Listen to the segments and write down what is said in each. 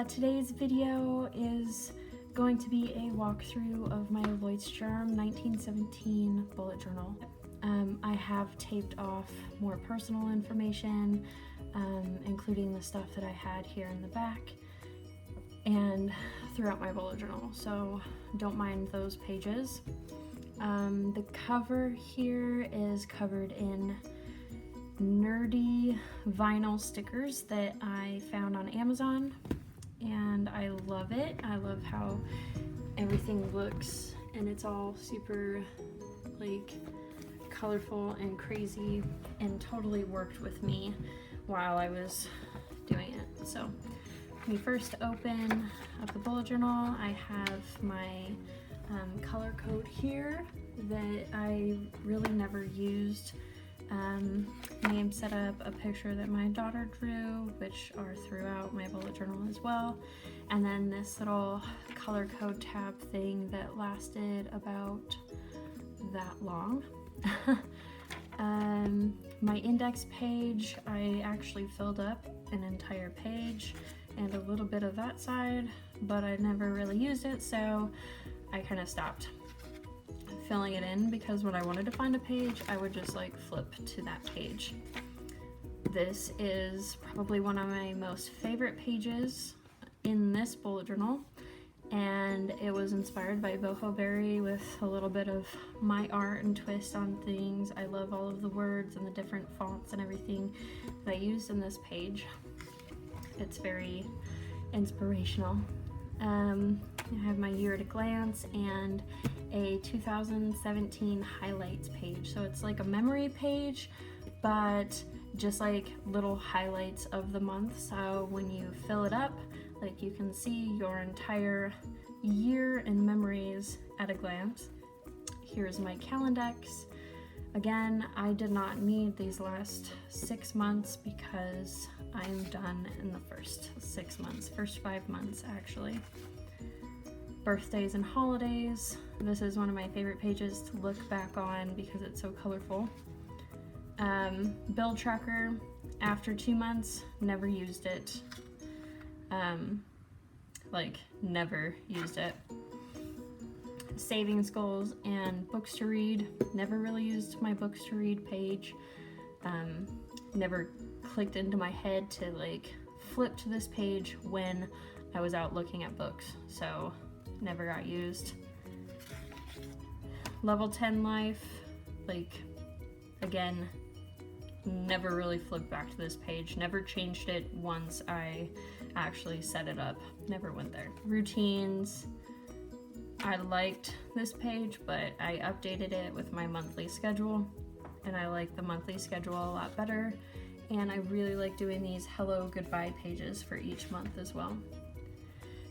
Today's video is going to be a walkthrough of my Lloyd's-Germ 1917 bullet journal. I have taped off more personal information, including the stuff that I had here in the back and throughout my bullet journal, so don't mind those pages. The cover here is covered in nerdy vinyl stickers that I found on Amazon, and I love it. I love how everything looks, and it's all super like colorful and crazy, and totally worked with me while I was doing it. So when you first open up the bullet journal, I have my color code here that I really never used. Name set up, a picture that my daughter drew, which are throughout my bullet journal as well, and then this little color code tab thing that lasted about that long. My index page, I actually filled up an entire page and a little bit of that side, but I never really used it, so I kind of stopped filling it in, because when I wanted to find a page, I would just like flip to that page. This is probably one of my most favorite pages in this bullet journal, and it was inspired by Boho Berry with a little bit of my art and twist on things. I love all of the words and the different fonts and everything that I used in this page. It's very inspirational. I have my year at a glance and a 2017 highlights page. So it's like a memory page, but just like little highlights of the month. So when you fill it up, like you can see your entire year in memories at a glance. Here's my Calendex. Again, I did not need these last 6 months because I'm done in the first 6 months, first 5 months actually. Birthdays and holidays. This is one of my favorite pages to look back on because it's so colorful. Bill tracker, after 2 months, never used it. Like never used it. Savings goals and books to read. Never really used my books to read page. Never clicked into my head to like flip to this page when I was out looking at books, so never got used. Level 10 life, like again, never really flipped back to this page. Never changed it once I actually set it up. Never went there. Routines. I liked this page, but I updated it with my monthly schedule, and I like the monthly schedule a lot better, and I really like doing these hello goodbye pages for each month as well.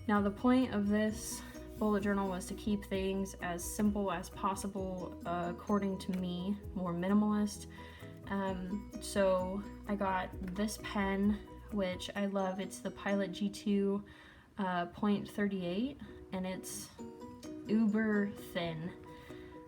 Now the point of this bullet journal was to keep things as simple as possible, according to me, more minimalist. So I got this pen, which I love. It's the Pilot G2 .38, and it's uber thin,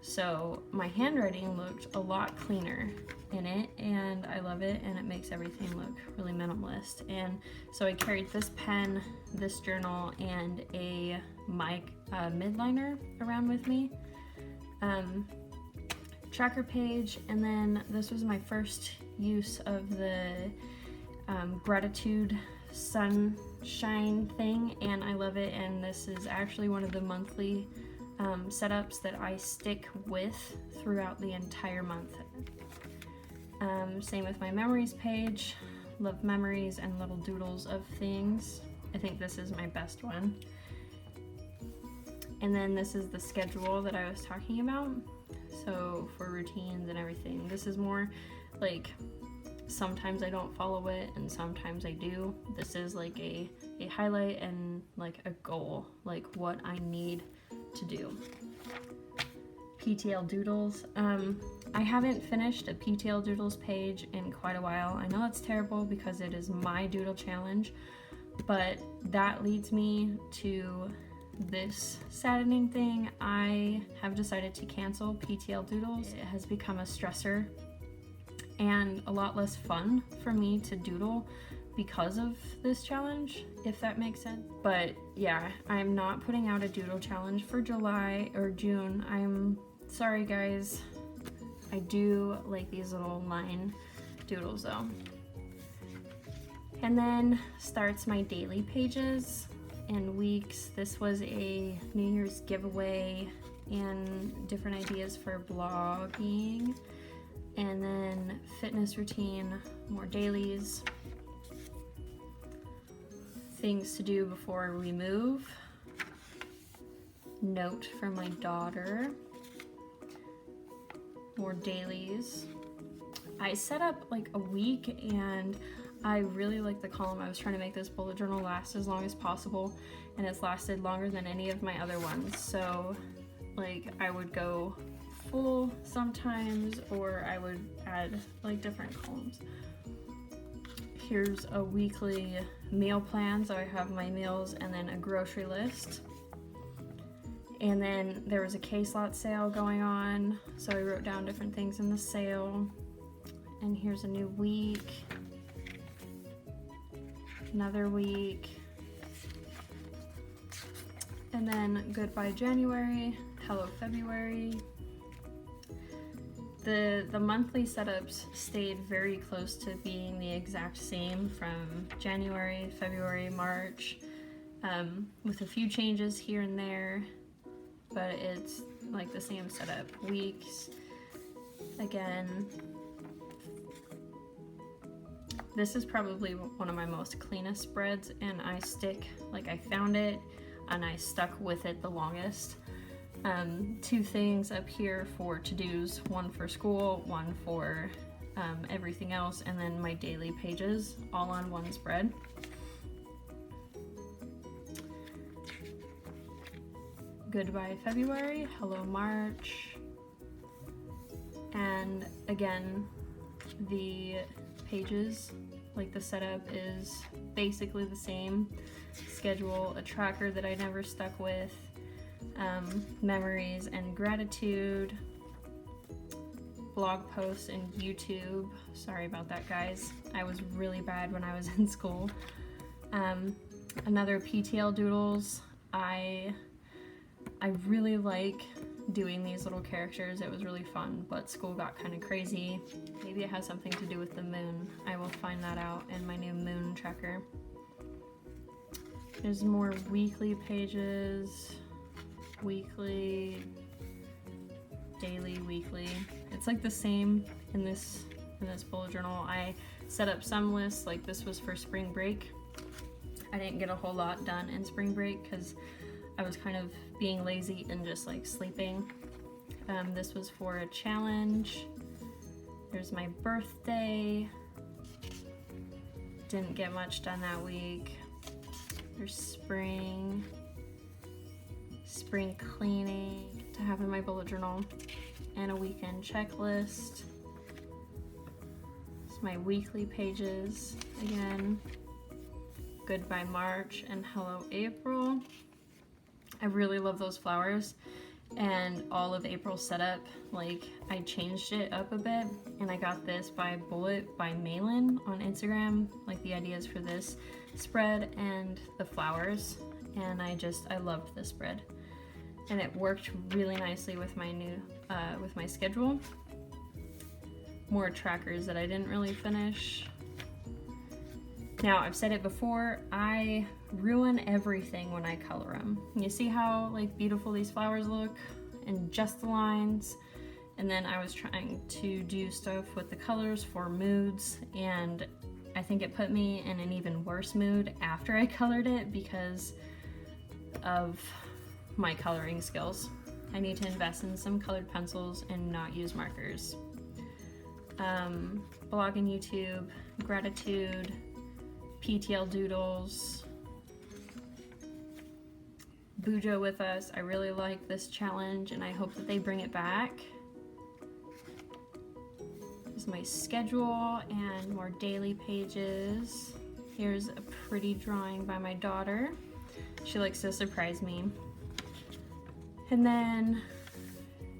so my handwriting looked a lot cleaner in it, and I love it, and it makes everything look really minimalist. And so I carried this pen, this journal, and a midliner around with me. Tracker page, and then this was my first use of the gratitude sunshine thing, and I love it, and this is actually one of the monthly setups that I stick with throughout the entire month. Same with my memories page. Love memories and little doodles of things. I think this is my best one. And then this is the schedule that I was talking about. So for routines and everything, this is more like sometimes I don't follow it and sometimes I do. This is like a highlight and like a goal, like what I need to do. PTL doodles. I haven't finished a PTL doodles page in quite a while. I know it's terrible because it is my doodle challenge, but that leads me to this saddening thing. I have decided to cancel PTL doodles. It has become a stressor and a lot less fun for me to doodle because of this challenge, if that makes sense. But yeah, I'm not putting out a doodle challenge for July or June. I'm sorry guys. I do like these little line doodles though. And then starts my daily pages and weeks. This was a New Year's giveaway and different ideas for blogging. And then fitness routine, more dailies, things to do before we move, note from my daughter, more dailies. I set up like a week and I really like the column. I was trying to make this bullet journal last as long as possible, and it's lasted longer than any of my other ones. So like I would go full sometimes, or I would add like different columns. Here's a weekly meal plan, so I have my meals and then a grocery list. And then there was a K-Slot sale going on, so I wrote down different things in the sale. And here's a new week, another week, and then goodbye January, hello February. The monthly setups stayed very close to being the exact same from January, February, March, with a few changes here and there, but it's like the same setup. Weeks, again. This is probably one of my most cleanest spreads, and I found it and I stuck with it the longest. Two things up here for to-dos, one for school, one for everything else, and then my daily pages all on one spread. Goodbye February, hello March, and again the pages, like the setup is basically the same. Schedule, a tracker that I never stuck with, memories and gratitude, blog posts and YouTube. Sorry about that guys, I was really bad when I was in school. Another PTL doodles. I really like doing these little characters. It was really fun, but school got kind of crazy. Maybe it has something to do with the moon. I will find that out in my new moon tracker. There's more weekly pages, weekly, daily, weekly. It's like the same in this bullet journal. I set up some lists, like this was for spring break. I didn't get a whole lot done in spring break because I was kind of being lazy and just like sleeping. This was for a challenge. There's my birthday. Didn't get much done that week. There's spring cleaning to have in my bullet journal, and a weekend checklist. It's my weekly pages again. Goodbye March and hello April. I really love those flowers, and all of April's setup, like I changed it up a bit, and I got this by Bullet by Malin on Instagram, like the ideas for this spread and the flowers, and I loved this spread, and it worked really nicely with my new with my schedule. More trackers that I didn't really finish. Now, I've said it before, I ruin everything when I color them. You see how like beautiful these flowers look and just the lines? And then I was trying to do stuff with the colors for moods, and I think it put me in an even worse mood after I colored it because of my coloring skills. I need to invest in some colored pencils and not use markers. Blog and YouTube, gratitude, PTL doodles, Bujo with us. I really like this challenge and I hope that they bring it back. Here's my schedule and more daily pages. Here's a pretty drawing by my daughter. She likes to surprise me. And then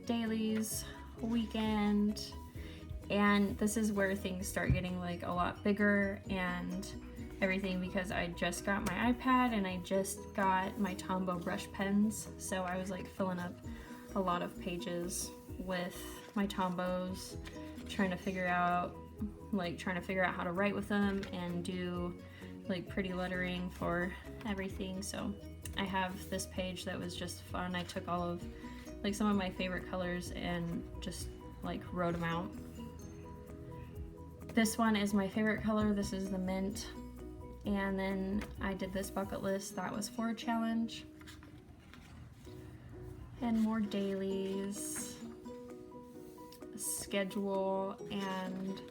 dailies, weekend, and this is where things start getting like a lot bigger, and everything because I just got my iPad and I just got my Tombow brush pens, so I was like filling up a lot of pages with my Tombows, trying to figure out how to write with them and do like pretty lettering for everything. So I have this page that was just fun. I took all of like some of my favorite colors and just like wrote them out. This one is my favorite color. This is the mint. And then I did this bucket list that was for a challenge. And more dailies, schedule, and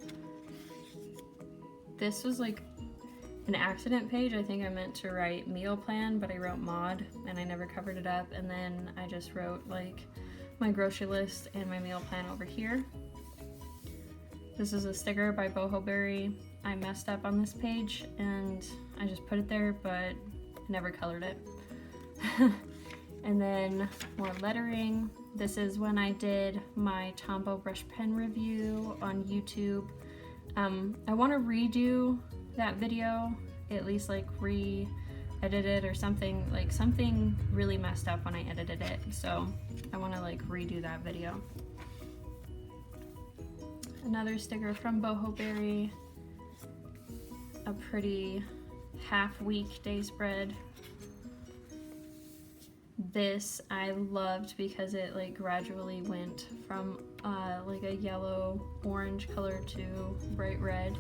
this was like an accident page. I think I meant to write meal plan, but I wrote mod and I never covered it up, and then I just wrote like my grocery list and my meal plan over here. This is a sticker by Boho Berry. I messed up on this page and I just put it there, but never colored it. And then more lettering. This is when I did my Tombow brush pen review on YouTube. I want to redo that video, at least like re-edit it or something. Like something really messed up when I edited it, so I want to like redo that video. Another sticker from Boho Berry. A pretty half-week day spread. This I loved because it like gradually went from like a yellow orange color to bright red.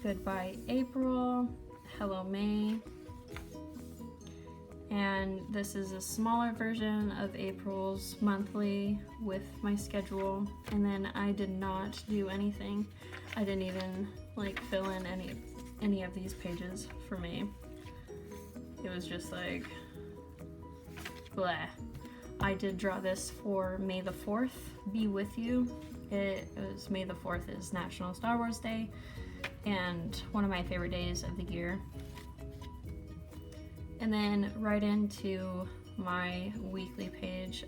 Goodbye April, Hello May. And this is a smaller version of April's monthly with my schedule, and then I did not do anything. I didn't even like fill in any of these pages for me. It was just like blah. I did draw this for May the 4th, Be With You. It was May the 4th is National Star Wars Day and one of my favorite days of the year. And then right into my weekly page.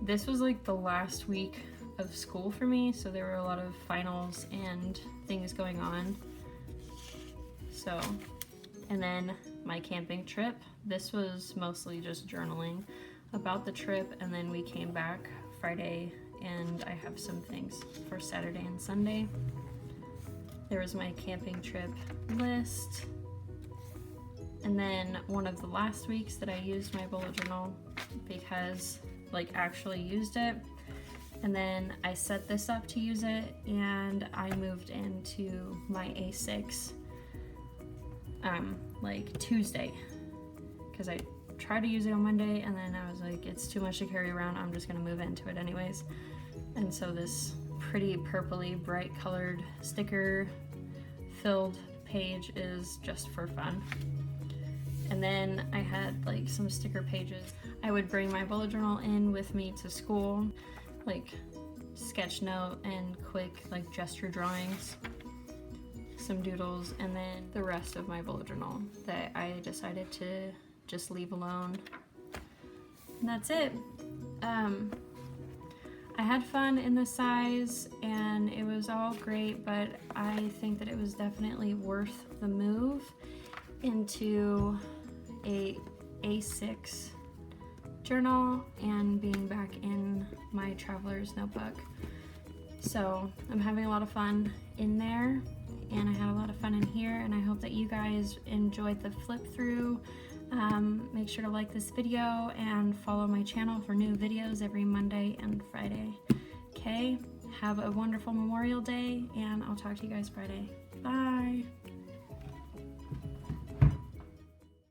This was like the last week of school for me, so there were a lot of finals and things going on. So, and then my camping trip. This was mostly just journaling about the trip, and then we came back Friday and I have some things for Saturday and Sunday. There was my camping trip list. And then one of the last weeks that I used my bullet journal because like actually used it. And then I set this up to use it and I moved into my A6 like Tuesday because I tried to use it on Monday and then I was like, it's too much to carry around, I'm just gonna move into it anyways. And so this pretty purpley bright colored sticker filled page is just for fun. And then I had like some sticker pages. I would bring my bullet journal in with me to school, like sketch note and quick like gesture drawings, some doodles, and then the rest of my bullet journal that I decided to just leave alone. And that's it. I had fun in the size and it was all great, but I think that it was definitely worth the move into a A6 journal and being back in my traveler's notebook. So I'm having a lot of fun in there and I had a lot of fun in here, and I hope that you guys enjoyed the flip through. Make sure to like this video and follow my channel for new videos every Monday and Friday. Okay, have a wonderful Memorial Day and I'll talk to you guys Friday. Bye!